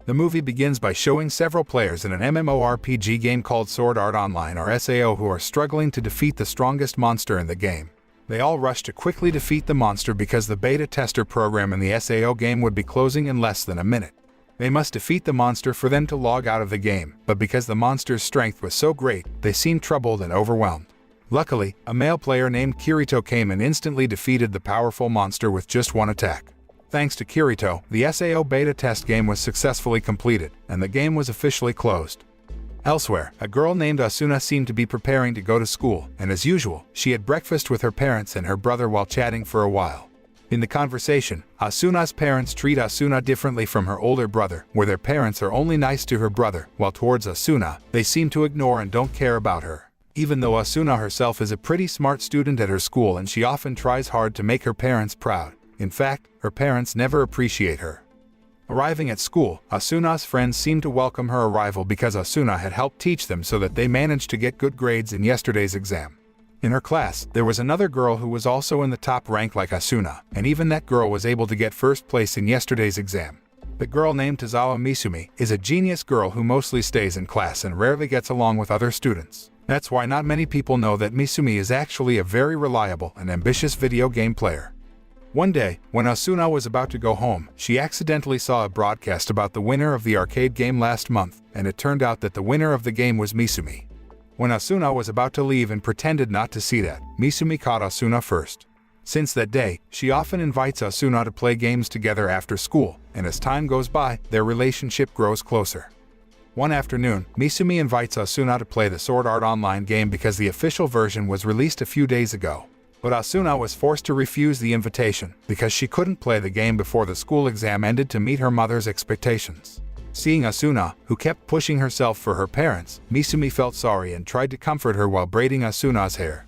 The movie begins by showing several players in an MMORPG game called Sword Art Online or SAO who are struggling to defeat the strongest monster in the game. They all rush to quickly defeat the monster because the beta tester program in the SAO game would be closing in less than a minute. They must defeat the monster for them to log out of the game, but because the monster's strength was so great, they seemed troubled and overwhelmed. Luckily, a male player named Kirito came and instantly defeated the powerful monster with just one attack. Thanks to Kirito, the SAO beta test game was successfully completed, and the game was officially closed. Elsewhere, a girl named Asuna seemed to be preparing to go to school, and as usual, she had breakfast with her parents and her brother while chatting for a while. In the conversation, Asuna's parents treat Asuna differently from her older brother, where their parents are only nice to her brother, while towards Asuna, they seem to ignore and don't care about her. Even though Asuna herself is a pretty smart student at her school and she often tries hard to make her parents proud. In fact, her parents never appreciate her. Arriving at school, Asuna's friends seemed to welcome her arrival because Asuna had helped teach them so that they managed to get good grades in yesterday's exam. In her class, there was another girl who was also in the top rank like Asuna, and even that girl was able to get first place in yesterday's exam. The girl named Tozawa Misumi is a genius girl who mostly stays in class and rarely gets along with other students. That's why not many people know that Misumi is actually a very reliable and ambitious video game player. One day, when Asuna was about to go home, she accidentally saw a broadcast about the winner of the arcade game last month, and it turned out that the winner of the game was Misumi. When Asuna was about to leave and pretended not to see that, Misumi caught Asuna first. Since that day, she often invites Asuna to play games together after school, and as time goes by, their relationship grows closer. One afternoon, Misumi invites Asuna to play the Sword Art Online game because the official version was released a few days ago. But Asuna was forced to refuse the invitation because she couldn't play the game before the school exam ended to meet her mother's expectations. Seeing Asuna, who kept pushing herself for her parents, Misumi felt sorry and tried to comfort her while braiding Asuna's hair.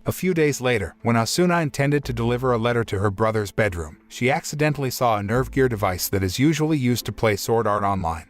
A few days later, when Asuna intended to deliver a letter to her brother's bedroom, she accidentally saw a Nerve Gear device that is usually used to play Sword Art Online.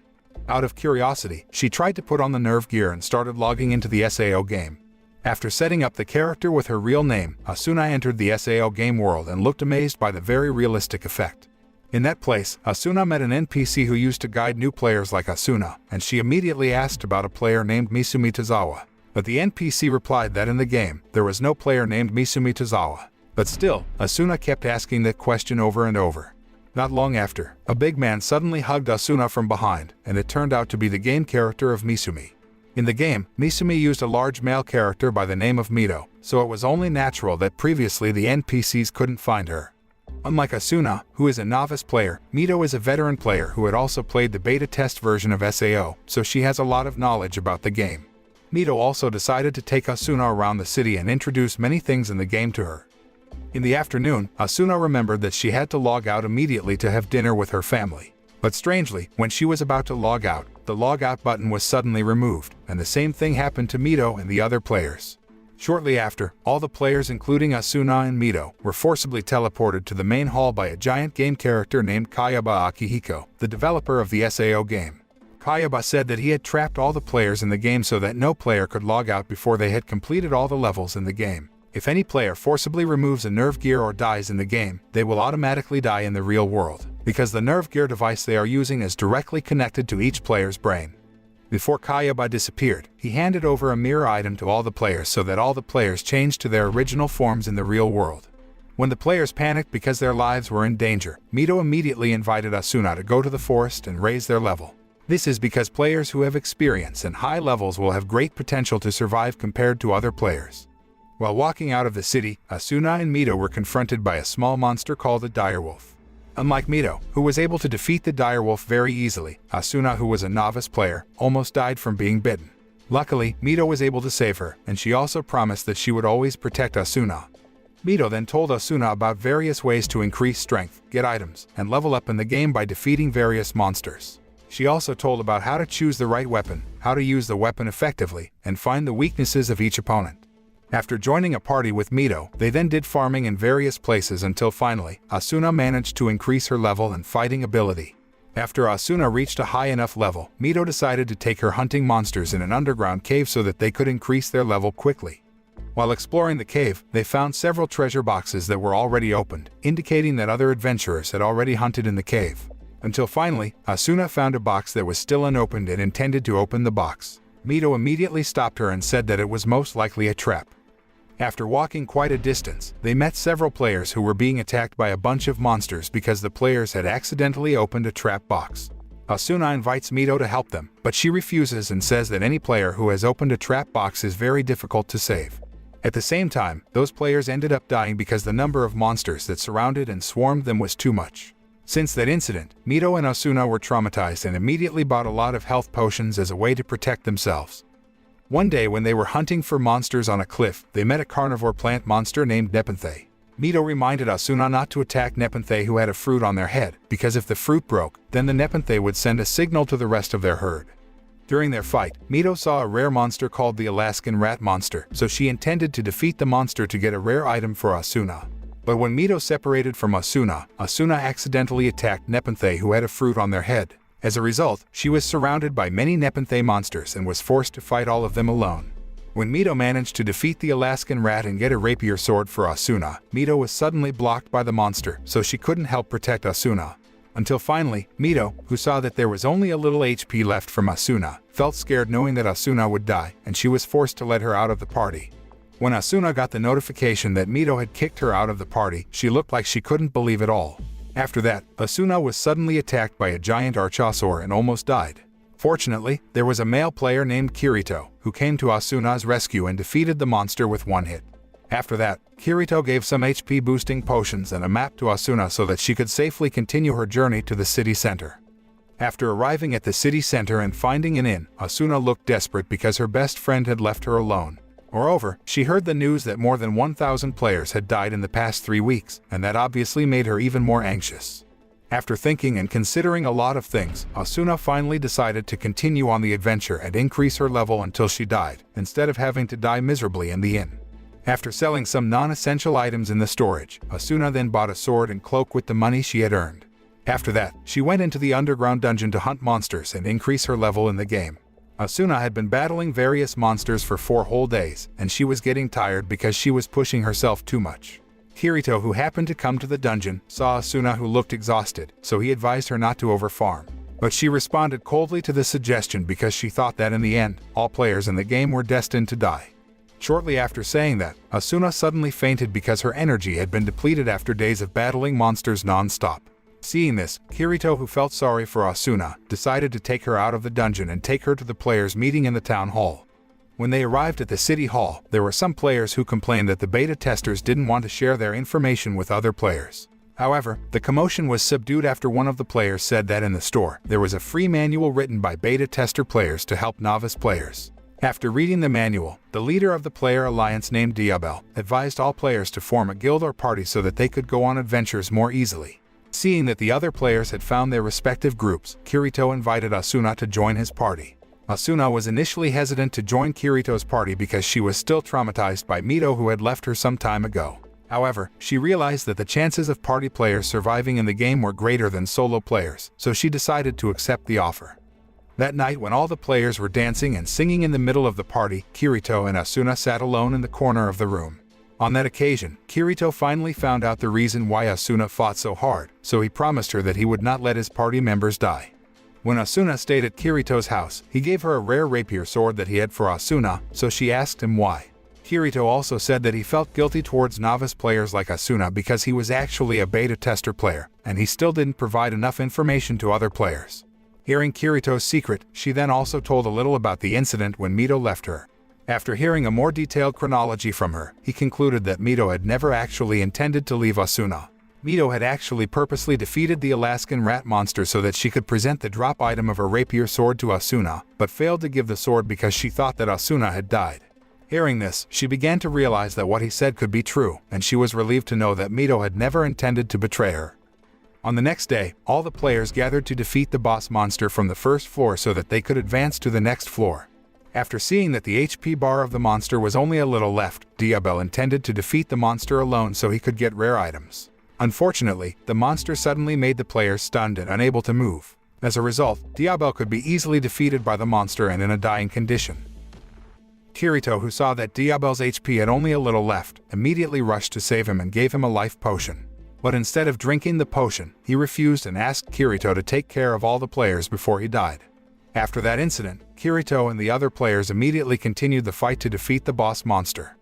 Out of curiosity, she tried to put on the Nerve Gear and started logging into the SAO game. After setting up the character with her real name, Asuna entered the SAO game world and looked amazed by the very realistic effect. In that place, Asuna met an NPC who used to guide new players like Asuna, and she immediately asked about a player named Misumi Tozawa. But the NPC replied that in the game, there was no player named Misumi Tozawa. But still, Asuna kept asking that question over and over. Not long after, a big man suddenly hugged Asuna from behind, and it turned out to be the game character of Misumi. In the game, Misumi used a large male character by the name of Mito, so it was only natural that previously the NPCs couldn't find her. Unlike Asuna, who is a novice player, Mito is a veteran player who had also played the beta test version of SAO, so she has a lot of knowledge about the game. Mito also decided to take Asuna around the city and introduce many things in the game to her. In the afternoon, Asuna remembered that she had to log out immediately to have dinner with her family. But strangely, when she was about to log out, the log out button was suddenly removed, and the same thing happened to Mito and the other players. Shortly after, all the players including Asuna and Mito were forcibly teleported to the main hall by a giant game character named Kayaba Akihiko, the developer of the SAO game. Kayaba said that he had trapped all the players in the game so that no player could log out before they had completed all the levels in the game. If any player forcibly removes a Nerve Gear or dies in the game, they will automatically die in the real world, because the Nerve Gear device they are using is directly connected to each player's brain. Before Kayaba disappeared, he handed over a mirror item to all the players so that all the players changed to their original forms in the real world. When the players panicked because their lives were in danger, Mito immediately invited Asuna to go to the forest and raise their level. This is because players who have experience and high levels will have great potential to survive compared to other players. While walking out of the city, Asuna and Mito were confronted by a small monster called a direwolf. Unlike Mito, who was able to defeat the direwolf very easily, Asuna, who was a novice player, almost died from being bitten. Luckily, Mito was able to save her, and she also promised that she would always protect Asuna. Mito then told Asuna about various ways to increase strength, get items, and level up in the game by defeating various monsters. She also told about how to choose the right weapon, how to use the weapon effectively, and find the weaknesses of each opponent. After joining a party with Mito, they then did farming in various places until finally, Asuna managed to increase her level and fighting ability. After Asuna reached a high enough level, Mito decided to take her hunting monsters in an underground cave so that they could increase their level quickly. While exploring the cave, they found several treasure boxes that were already opened, indicating that other adventurers had already hunted in the cave. Until finally, Asuna found a box that was still unopened and intended to open the box. Mito immediately stopped her and said that it was most likely a trap. After walking quite a distance, they met several players who were being attacked by a bunch of monsters because the players had accidentally opened a trap box. Asuna invites Mito to help them, but she refuses and says that any player who has opened a trap box is very difficult to save. At the same time, those players ended up dying because the number of monsters that surrounded and swarmed them was too much. Since that incident, Mito and Asuna were traumatized and immediately bought a lot of health potions as a way to protect themselves. One day when they were hunting for monsters on a cliff, they met a carnivore plant monster named Nepenthe. Mito reminded Asuna not to attack Nepenthe who had a fruit on their head, because if the fruit broke, then the Nepenthe would send a signal to the rest of their herd. During their fight, Mito saw a rare monster called the Alaskan rat monster, so she intended to defeat the monster to get a rare item for Asuna. But when Mito separated from Asuna, Asuna accidentally attacked Nepenthe who had a fruit on their head. As a result, she was surrounded by many Nepenthe monsters and was forced to fight all of them alone. When Mito managed to defeat the Alaskan rat and get a rapier sword for Asuna, Mito was suddenly blocked by the monster, so she couldn't help protect Asuna. Until finally, Mito, who saw that there was only a little HP left from Asuna, felt scared knowing that Asuna would die, and she was forced to let her out of the party. When Asuna got the notification that Mito had kicked her out of the party, she looked like she couldn't believe it all. After that, Asuna was suddenly attacked by a giant archosaur and almost died. Fortunately, there was a male player named Kirito, who came to Asuna's rescue and defeated the monster with one hit. After that, Kirito gave some HP boosting potions and a map to Asuna so that she could safely continue her journey to the city center. After arriving at the city center and finding an inn, Asuna looked desperate because her best friend had left her alone. Moreover, she heard the news that more than 1,000 players had died in the past 3 weeks, and that obviously made her even more anxious. After thinking and considering a lot of things, Asuna finally decided to continue on the adventure and increase her level until she died, instead of having to die miserably in the inn. After selling some non-essential items in the storage, Asuna then bought a sword and cloak with the money she had earned. After that, she went into the underground dungeon to hunt monsters and increase her level in the game. Asuna had been battling various monsters for 4 whole days, and she was getting tired because she was pushing herself too much. Kirito, who happened to come to the dungeon, saw Asuna who looked exhausted, so he advised her not to overfarm. But she responded coldly to the suggestion because she thought that in the end, all players in the game were destined to die. Shortly after saying that, Asuna suddenly fainted because her energy had been depleted after days of battling monsters non-stop. Seeing this, Kirito, who felt sorry for Asuna, decided to take her out of the dungeon and take her to the players' meeting in the town hall. When they arrived at the city hall, there were some players who complained that the beta testers didn't want to share their information with other players. However, the commotion was subdued after one of the players said that in the store, there was a free manual written by beta tester players to help novice players. After reading the manual, the leader of the player alliance named Diabel advised all players to form a guild or party so that they could go on adventures more easily. Seeing that the other players had found their respective groups, Kirito invited Asuna to join his party. Asuna was initially hesitant to join Kirito's party because she was still traumatized by Mito, who had left her some time ago. However, she realized that the chances of party players surviving in the game were greater than solo players, so she decided to accept the offer. That night, when all the players were dancing and singing in the middle of the party, Kirito and Asuna sat alone in the corner of the room. On that occasion, Kirito finally found out the reason why Asuna fought so hard, so he promised her that he would not let his party members die. When Asuna stayed at Kirito's house, he gave her a rare rapier sword that he had for Asuna, so she asked him why. Kirito also said that he felt guilty towards novice players like Asuna because he was actually a beta tester player, and he still didn't provide enough information to other players. Hearing Kirito's secret, she then also told a little about the incident when Mito left her. After hearing a more detailed chronology from her, he concluded that Mito had never actually intended to leave Asuna. Mito had actually purposely defeated the Alaskan rat monster so that she could present the drop item of her rapier sword to Asuna, but failed to give the sword because she thought that Asuna had died. Hearing this, she began to realize that what he said could be true, and she was relieved to know that Mito had never intended to betray her. On the next day, all the players gathered to defeat the boss monster from the first floor so that they could advance to the next floor. After seeing that the HP bar of the monster was only a little left, Diabel intended to defeat the monster alone so he could get rare items. Unfortunately, the monster suddenly made the players stunned and unable to move. As a result, Diabel could be easily defeated by the monster and in a dying condition. Kirito, who saw that Diabel's HP had only a little left, immediately rushed to save him and gave him a life potion. But instead of drinking the potion, he refused and asked Kirito to take care of all the players before he died. After that incident, Kirito and the other players immediately continued the fight to defeat the boss monster.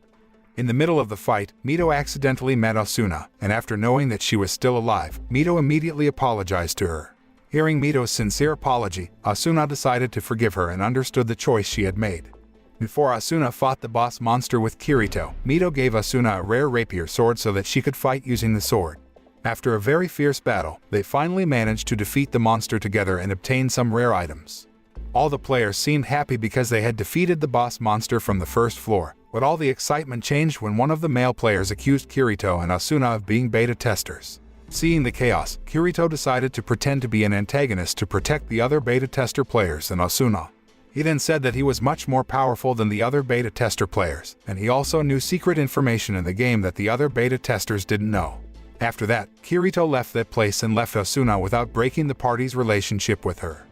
In the middle of the fight, Mito accidentally met Asuna, and after knowing that she was still alive, Mito immediately apologized to her. Hearing Mito's sincere apology, Asuna decided to forgive her and understood the choice she had made. Before Asuna fought the boss monster with Kirito, Mito gave Asuna a rare rapier sword so that she could fight using the sword. After a very fierce battle, they finally managed to defeat the monster together and obtain some rare items. All the players seemed happy because they had defeated the boss monster from the first floor, but all the excitement changed when one of the male players accused Kirito and Asuna of being beta testers. Seeing the chaos, Kirito decided to pretend to be an antagonist to protect the other beta tester players and Asuna. He then said that he was much more powerful than the other beta tester players, and he also knew secret information in the game that the other beta testers didn't know. After that, Kirito left that place and left Asuna without breaking the party's relationship with her.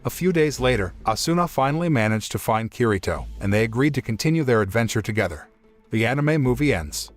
A few days later, Asuna finally managed to find Kirito, and they agreed to continue their adventure together. The anime movie ends.